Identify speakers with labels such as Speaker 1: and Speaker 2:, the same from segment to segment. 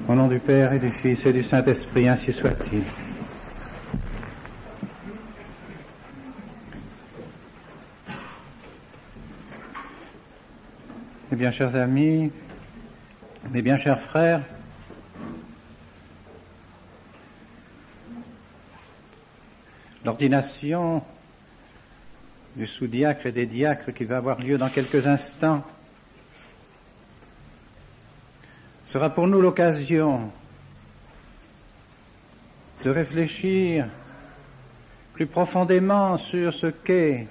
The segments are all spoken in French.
Speaker 1: Au nom du Père et du Fils et du Saint-Esprit, ainsi soit-il. Mes bien chers amis, mes bien chers frères, l'ordination du sous-diacre et des diacres qui va avoir lieu dans quelques instants sera pour nous l'occasion de réfléchir plus profondément sur ce qu'est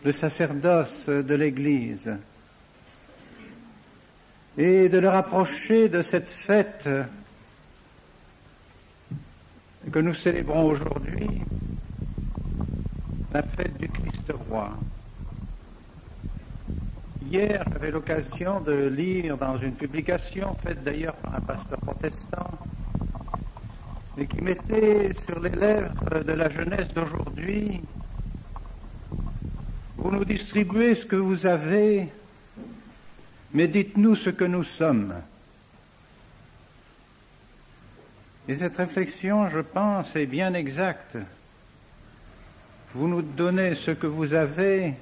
Speaker 1: le sacerdoce de l'Église et de le rapprocher de cette fête que nous célébrons aujourd'hui, la fête du Christ roi. Hier, j'avais l'occasion de lire dans une publication, faite d'ailleurs par un pasteur protestant, et qui mettait sur les lèvres de la jeunesse d'aujourd'hui: vous nous distribuez ce que vous avez, mais dites-nous ce que nous sommes. Et cette réflexion, je pense, est bien exacte. Vous nous donnez ce que vous avez,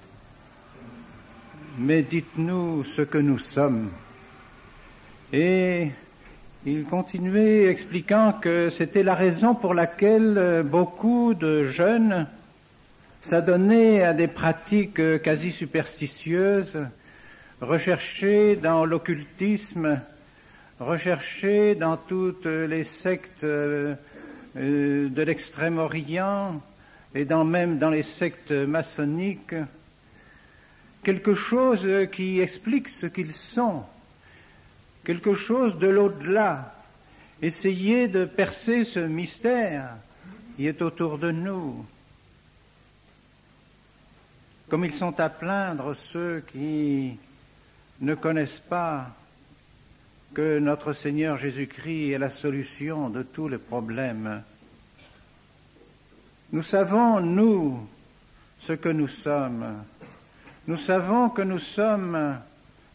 Speaker 1: mais dites-nous ce que nous sommes. Et il continuait expliquant que c'était la raison pour laquelle beaucoup de jeunes s'adonnaient à des pratiques quasi superstitieuses, recherchées dans l'occultisme, recherchées dans toutes les sectes de l'Extrême-Orient et même dans les sectes maçonniques, quelque chose qui explique ce qu'ils sont, quelque chose de l'au-delà, essayer de percer ce mystère qui est autour de nous. Comme ils sont à plaindre ceux qui ne connaissent pas que notre Seigneur Jésus-Christ est la solution de tous les problèmes. Nous savons, nous, ce que nous sommes. Nous savons que nous sommes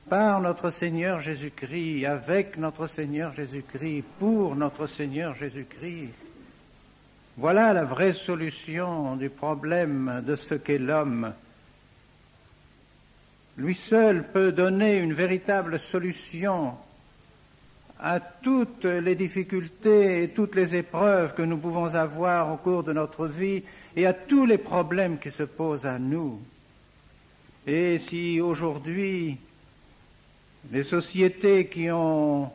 Speaker 1: par notre Seigneur Jésus-Christ, avec notre Seigneur Jésus-Christ, pour notre Seigneur Jésus-Christ. Voilà la vraie solution du problème de ce qu'est l'homme. Lui seul peut donner une véritable solution à toutes les difficultés et toutes les épreuves que nous pouvons avoir au cours de notre vie et à tous les problèmes qui se posent à nous. Et si aujourd'hui les sociétés qui ont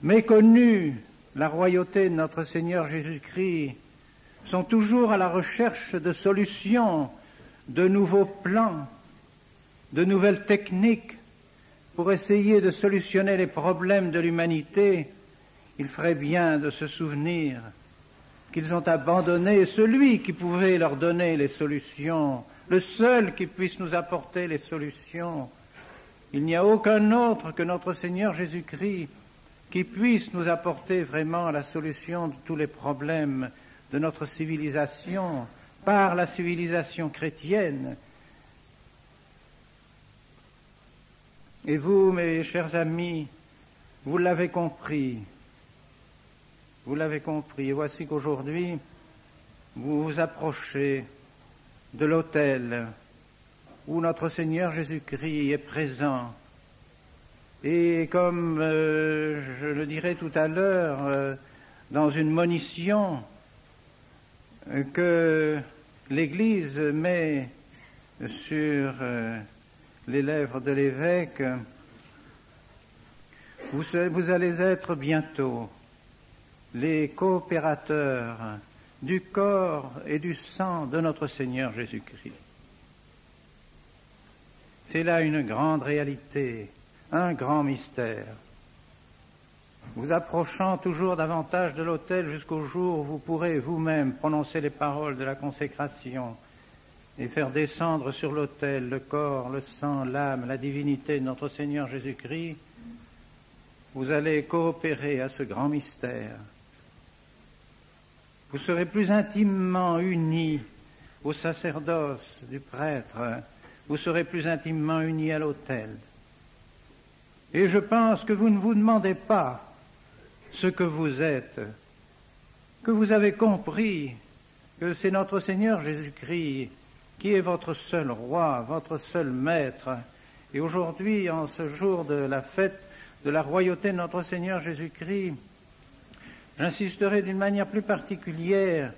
Speaker 1: méconnu la royauté de notre Seigneur Jésus-Christ sont toujours à la recherche de solutions, de nouveaux plans, de nouvelles techniques pour essayer de solutionner les problèmes de l'humanité, il ferait bien de se souvenir qu'ils ont abandonné celui qui pouvait leur donner les solutions, le seul qui puisse nous apporter les solutions. Il n'y a aucun autre que notre Seigneur Jésus-Christ qui puisse nous apporter vraiment la solution de tous les problèmes de notre civilisation, par la civilisation chrétienne. Et vous, mes chers amis, vous l'avez compris. Vous l'avez compris. Et voici qu'aujourd'hui, vous vous approchez de l'autel où notre Seigneur Jésus-Christ est présent. Et comme je le dirai tout à l'heure, dans une monition que l'Église met sur les lèvres de l'évêque, vous allez être bientôt les coopérateurs du corps et du sang de notre Seigneur Jésus-Christ. C'est là une grande réalité, un grand mystère. Vous approchant toujours davantage de l'autel jusqu'au jour où vous pourrez vous-même prononcer les paroles de la consécration et faire descendre sur l'autel le corps, le sang, l'âme, la divinité de notre Seigneur Jésus-Christ, vous allez coopérer à ce grand mystère. Vous serez plus intimement unis au sacerdoce du prêtre, vous serez plus intimement unis à l'autel. Et je pense que vous ne vous demandez pas ce que vous êtes, que vous avez compris que c'est notre Seigneur Jésus-Christ qui est votre seul roi, votre seul maître. Et aujourd'hui, en ce jour de la fête de la royauté de notre Seigneur Jésus-Christ, j'insisterai d'une manière plus particulière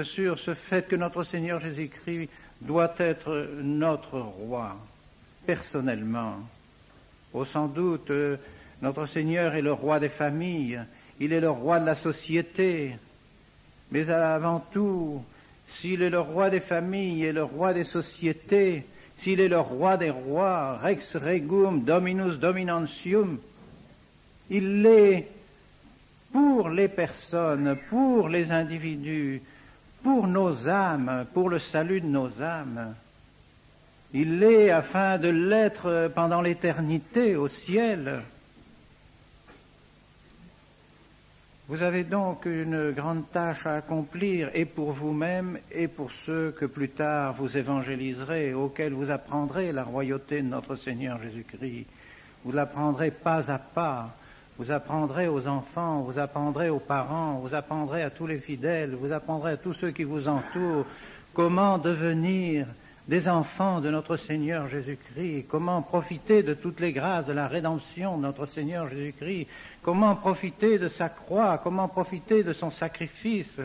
Speaker 1: sur ce fait que notre Seigneur Jésus-Christ doit être notre roi, personnellement. Oh, sans doute, notre Seigneur est le roi des familles, il est le roi de la société, mais avant tout, s'il est le roi des familles et le roi des sociétés, s'il est le roi des rois, Rex Regum Dominus Dominantium, il l'est pour les personnes, pour les individus, pour nos âmes, pour le salut de nos âmes. Il l'est afin de l'être pendant l'éternité au ciel. Vous avez donc une grande tâche à accomplir, et pour vous-même, et pour ceux que plus tard vous évangéliserez, auxquels vous apprendrez la royauté de notre Seigneur Jésus-Christ. Vous l'apprendrez pas à pas, vous apprendrez aux enfants, vous apprendrez aux parents, vous apprendrez à tous les fidèles, vous apprendrez à tous ceux qui vous entourent comment devenir des enfants de notre Seigneur Jésus-Christ, comment profiter de toutes les grâces de la rédemption de notre Seigneur Jésus-Christ, comment profiter de sa croix, comment profiter de son sacrifice.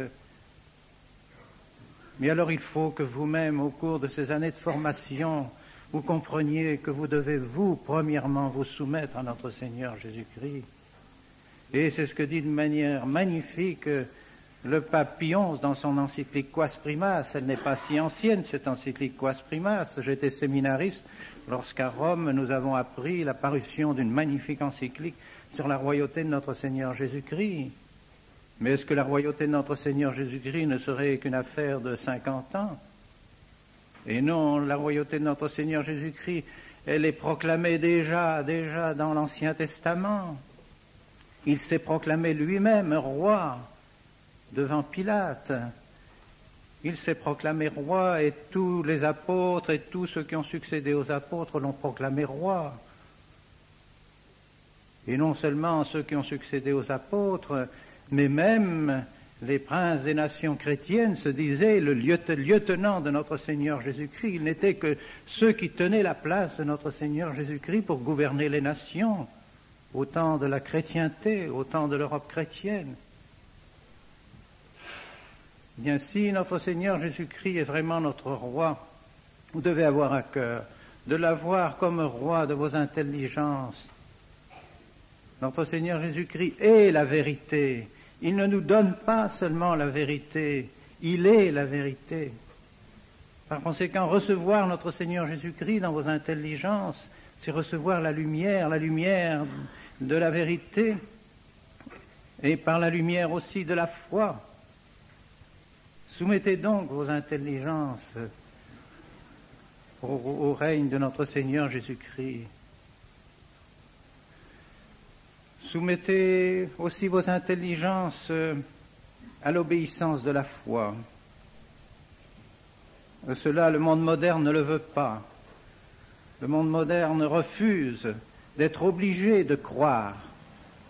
Speaker 1: Mais alors il faut que vous-même, au cours de ces années de formation, vous compreniez que vous devez, vous, premièrement, vous soumettre à notre Seigneur Jésus-Christ. Et c'est ce que dit de manière magnifique le pape Pie XI dans son encyclique Quas Primas. Elle n'est pas si ancienne, cette encyclique Quas Primas. J'étais séminariste lorsqu'à Rome, nous avons appris la parution d'une magnifique encyclique sur la royauté de notre Seigneur Jésus-Christ. Mais est-ce que la royauté de notre Seigneur Jésus-Christ ne serait qu'une affaire de 50 ans? Et non, la royauté de notre Seigneur Jésus-Christ, elle est proclamée déjà dans l'Ancien Testament. Il s'est proclamé lui-même roi devant Pilate. Il s'est proclamé roi et tous les apôtres et tous ceux qui ont succédé aux apôtres l'ont proclamé roi. Et non seulement ceux qui ont succédé aux apôtres, mais même les princes des nations chrétiennes se disaient le lieutenant de notre Seigneur Jésus-Christ. Ils n'étaient que ceux qui tenaient la place de notre Seigneur Jésus-Christ pour gouverner les nations, au temps de la chrétienté, au temps de l'Europe chrétienne. Bien, si notre Seigneur Jésus-Christ est vraiment notre roi, vous devez avoir à cœur de l'avoir comme roi de vos intelligences. Notre Seigneur Jésus-Christ est la vérité. Il ne nous donne pas seulement la vérité, il est la vérité. Par conséquent, recevoir notre Seigneur Jésus-Christ dans vos intelligences, c'est recevoir la lumière de la vérité, et par la lumière aussi de la foi. Soumettez donc vos intelligences au règne de notre Seigneur Jésus-Christ. Soumettez aussi vos intelligences à l'obéissance de la foi. Cela, le monde moderne ne le veut pas. Le monde moderne refuse d'être obligé de croire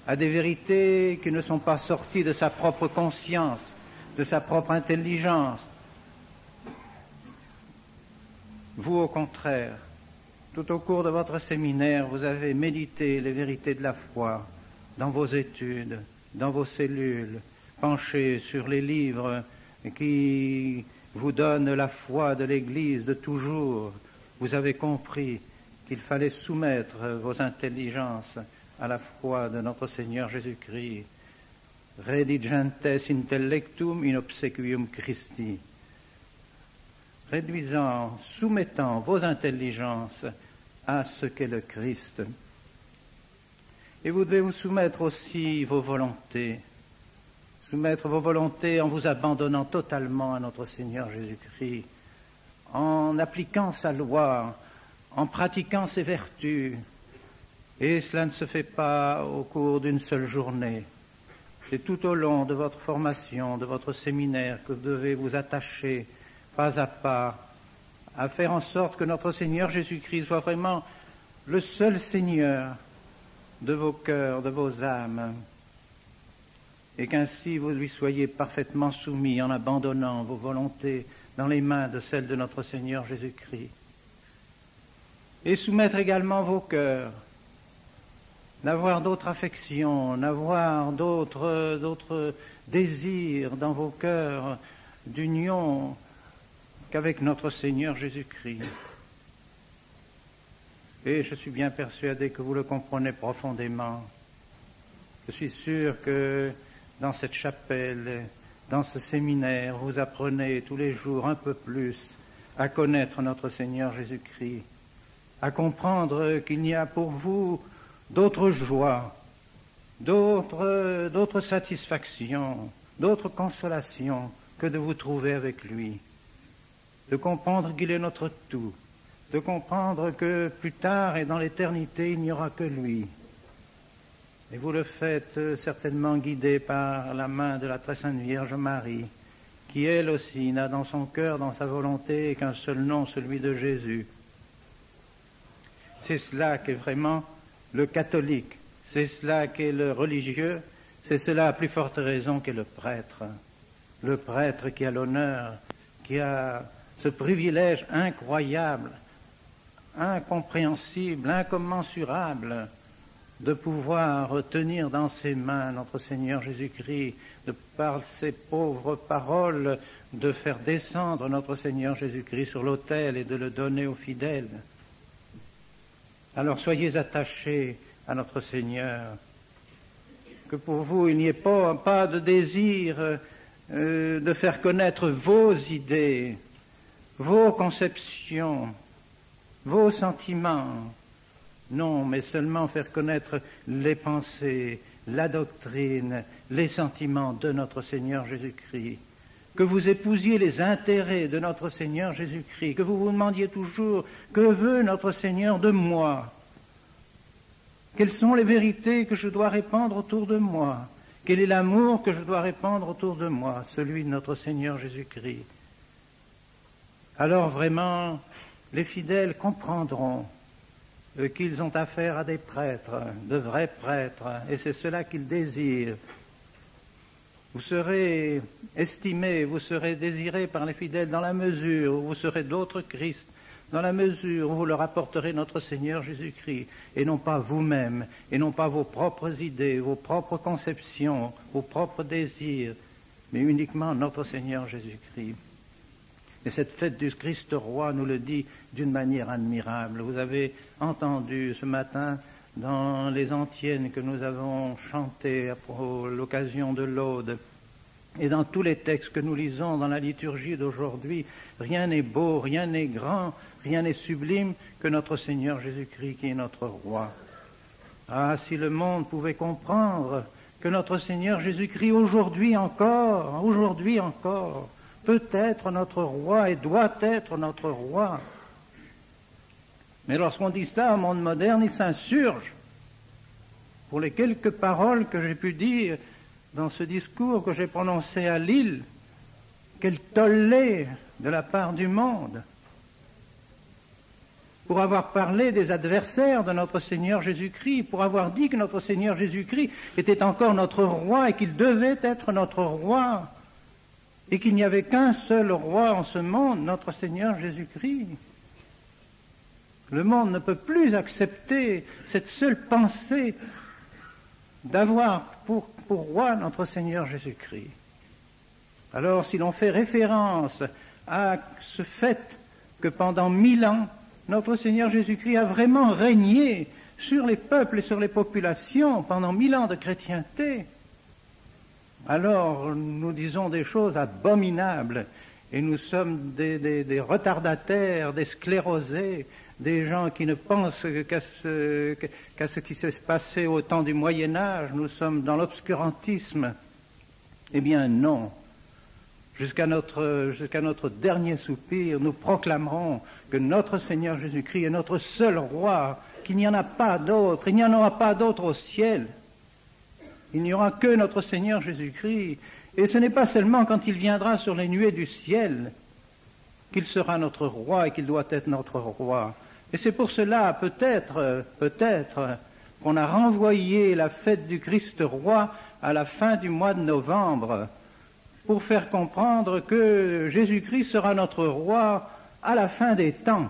Speaker 1: à des vérités qui ne sont pas sorties de sa propre conscience, de sa propre intelligence. Vous, au contraire, tout au cours de votre séminaire, vous avez médité les vérités de la foi dans vos études, dans vos cellules, penché sur les livres qui vous donnent la foi de l'Église de toujours. Vous avez compris qu'il fallait soumettre vos intelligences à la foi de notre Seigneur Jésus-Christ. Redigentes intellectum in obsequium Christi. Réduisant, soumettant vos intelligences à ce qu'est le Christ. Et vous devez vous soumettre aussi vos volontés. Soumettre vos volontés en vous abandonnant totalement à notre Seigneur Jésus-Christ, en appliquant sa loi, en pratiquant ses vertus. Et cela ne se fait pas au cours d'une seule journée. C'est tout au long de votre formation, de votre séminaire, que vous devez vous attacher, pas à pas, à faire en sorte que notre Seigneur Jésus-Christ soit vraiment le seul Seigneur de vos cœurs, de vos âmes. et qu'ainsi vous lui soyez parfaitement soumis en abandonnant vos volontés dans les mains de celles de notre Seigneur Jésus-Christ. Et soumettre également vos cœurs, n'avoir d'autres affections, n'avoir d'autres désirs dans vos cœurs d'union qu'avec notre Seigneur Jésus-Christ. Et je suis bien persuadé que vous le comprenez profondément. Je suis sûr que dans cette chapelle, dans ce séminaire, vous apprenez tous les jours un peu plus à connaître notre Seigneur Jésus-Christ, à comprendre qu'il n'y a pour vous d'autres joies, d'autres satisfactions, d'autres consolations que de vous trouver avec lui, de comprendre qu'il est notre tout, de comprendre que plus tard et dans l'éternité, il n'y aura que lui. Et vous le faites certainement guidé par la main de la très sainte Vierge Marie, qui elle aussi n'a dans son cœur, dans sa volonté, qu'un seul nom, celui de Jésus. C'est cela qui est vraiment le catholique, c'est cela qui est le religieux, c'est cela à plus forte raison qu'est le prêtre qui a l'honneur, qui a ce privilège incroyable, incompréhensible, incommensurable, de pouvoir tenir dans ses mains notre Seigneur Jésus-Christ, de par ses pauvres paroles, de faire descendre notre Seigneur Jésus-Christ sur l'autel et de le donner aux fidèles. Alors soyez attachés à notre Seigneur, que pour vous il n'y ait pas de désir de faire connaître vos idées, vos conceptions, vos sentiments. Non, mais seulement faire connaître les pensées, la doctrine, les sentiments de notre Seigneur Jésus-Christ. Que vous épousiez les intérêts de notre Seigneur Jésus-Christ, que vous vous demandiez toujours « Que veut notre Seigneur de moi ?» Quelles sont les vérités que je dois répandre autour de moi? Quel est l'amour que je dois répandre autour de moi? Celui de notre Seigneur Jésus-Christ. Alors vraiment, les fidèles comprendront qu'ils ont affaire à des prêtres, de vrais prêtres, et c'est cela qu'ils désirent. Vous serez estimés, vous serez désirés par les fidèles dans la mesure où vous serez d'autres Christ, dans la mesure où vous leur apporterez notre Seigneur Jésus-Christ, et non pas vous-même, et non pas vos propres idées, vos propres conceptions, vos propres désirs, mais uniquement notre Seigneur Jésus-Christ. Et cette fête du Christ roi nous le dit d'une manière admirable. Vous avez entendu ce matin dans les antiennes que nous avons chantées à l'occasion de l'Aude, et dans tous les textes que nous lisons dans la liturgie d'aujourd'hui, rien n'est beau, rien n'est grand, rien n'est sublime que notre Seigneur Jésus-Christ qui est notre roi. Ah, si le monde pouvait comprendre que notre Seigneur Jésus-Christ aujourd'hui encore, peut être notre roi et doit être notre roi. Mais lorsqu'on dit ça au monde moderne, il s'insurge. Pour les quelques paroles que j'ai pu dire dans ce discours que j'ai prononcé à Lille, quel tollé de la part du monde, pour avoir parlé des adversaires de notre Seigneur Jésus-Christ, pour avoir dit que notre Seigneur Jésus-Christ était encore notre roi et qu'il devait être notre roi, et qu'il n'y avait qu'un seul roi en ce monde, notre Seigneur Jésus-Christ. Le monde ne peut plus accepter cette seule pensée d'avoir pour roi notre Seigneur Jésus-Christ. Alors, si l'on fait référence à ce fait que pendant 1000 ans, notre Seigneur Jésus-Christ a vraiment régné sur les peuples et sur les populations pendant 1000 ans de chrétienté, alors nous disons des choses abominables et nous sommes des retardataires, des sclérosés, des gens qui ne pensent qu'à ce qui s'est passé au temps du Moyen-Âge. Nous sommes dans l'obscurantisme. Eh bien non. Jusqu'à notre dernier soupir, nous proclamerons que notre Seigneur Jésus-Christ est notre seul roi, qu'il n'y en a pas d'autre, il n'y en aura pas d'autre au ciel. Il n'y aura que notre Seigneur Jésus-Christ. Et ce n'est pas seulement quand il viendra sur les nuées du ciel qu'il sera notre roi et qu'il doit être notre roi. Et c'est pour cela, peut-être, qu'on a renvoyé la fête du Christ roi à la fin du mois de novembre pour faire comprendre que Jésus-Christ sera notre roi à la fin des temps,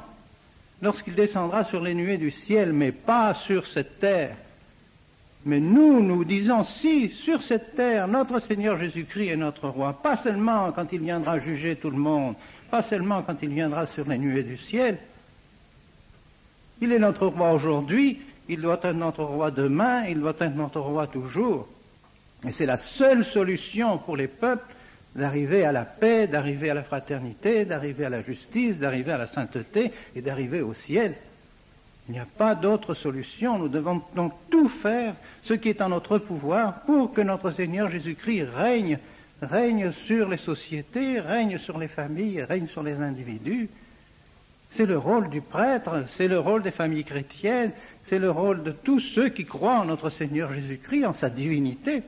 Speaker 1: lorsqu'il descendra sur les nuées du ciel, mais pas sur cette terre. Mais nous disons, si, sur cette terre, notre Seigneur Jésus-Christ est notre roi, pas seulement quand il viendra juger tout le monde, pas seulement quand il viendra sur les nuées du ciel. Il est notre roi aujourd'hui, il doit être notre roi demain, il doit être notre roi toujours. Et c'est la seule solution pour les peuples d'arriver à la paix, d'arriver à la fraternité, d'arriver à la justice, d'arriver à la sainteté et d'arriver au ciel. Il n'y a pas d'autre solution. Nous devons donc tout faire, ce qui est en notre pouvoir, pour que notre Seigneur Jésus-Christ règne sur les sociétés, règne sur les familles, règne sur les individus. C'est le rôle du prêtre, c'est le rôle des familles chrétiennes, c'est le rôle de tous ceux qui croient en notre Seigneur Jésus-Christ, en sa divinité.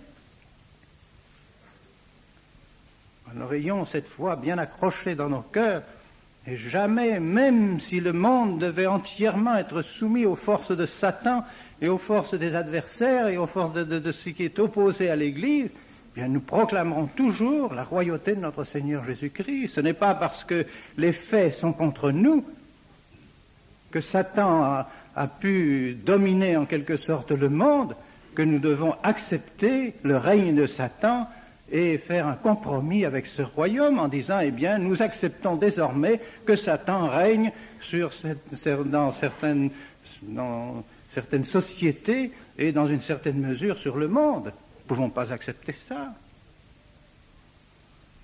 Speaker 1: Alors ayons cette foi bien accrochée dans nos cœurs, et jamais, même si le monde devait entièrement être soumis aux forces de Satan et aux forces des adversaires et aux forces de ce qui est opposé à l'Église, eh bien nous proclamerons toujours la royauté de notre Seigneur Jésus-Christ. Ce n'est pas parce que les faits sont contre nous que Satan a pu dominer en quelque sorte le monde que nous devons accepter le règne de Satan et faire un compromis avec ce royaume en disant, eh bien, nous acceptons désormais que Satan règne dans certaines sociétés et dans une certaine mesure sur le monde. Nous ne pouvons pas accepter ça.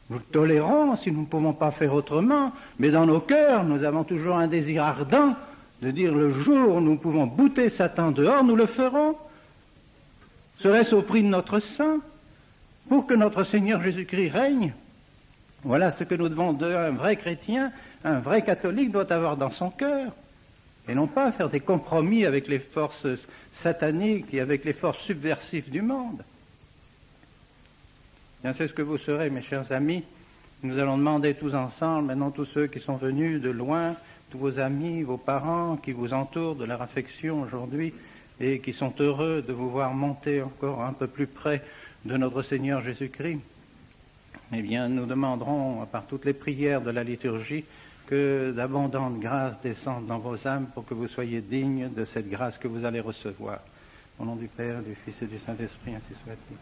Speaker 1: Nous le tolérons si nous ne pouvons pas faire autrement, mais dans nos cœurs, nous avons toujours un désir ardent de dire le jour où nous pouvons bouter Satan dehors, nous le ferons. Serait-ce au prix de notre sang? Pour que notre Seigneur Jésus-Christ règne. Voilà ce que nous devons, un vrai chrétien, un vrai catholique doit avoir dans son cœur. Et non pas faire des compromis avec les forces sataniques et avec les forces subversives du monde. Bien, c'est ce que vous serez, mes chers amis. Nous allons demander tous ensemble, maintenant tous ceux qui sont venus de loin, tous vos amis, vos parents qui vous entourent de leur affection aujourd'hui et qui sont heureux de vous voir monter encore un peu plus près de notre Seigneur Jésus-Christ, eh bien, nous demanderons, par toutes les prières de la liturgie, que d'abondantes grâces descendent dans vos âmes pour que vous soyez dignes de cette grâce que vous allez recevoir. Au nom du Père, du Fils et du Saint-Esprit, ainsi soit-il.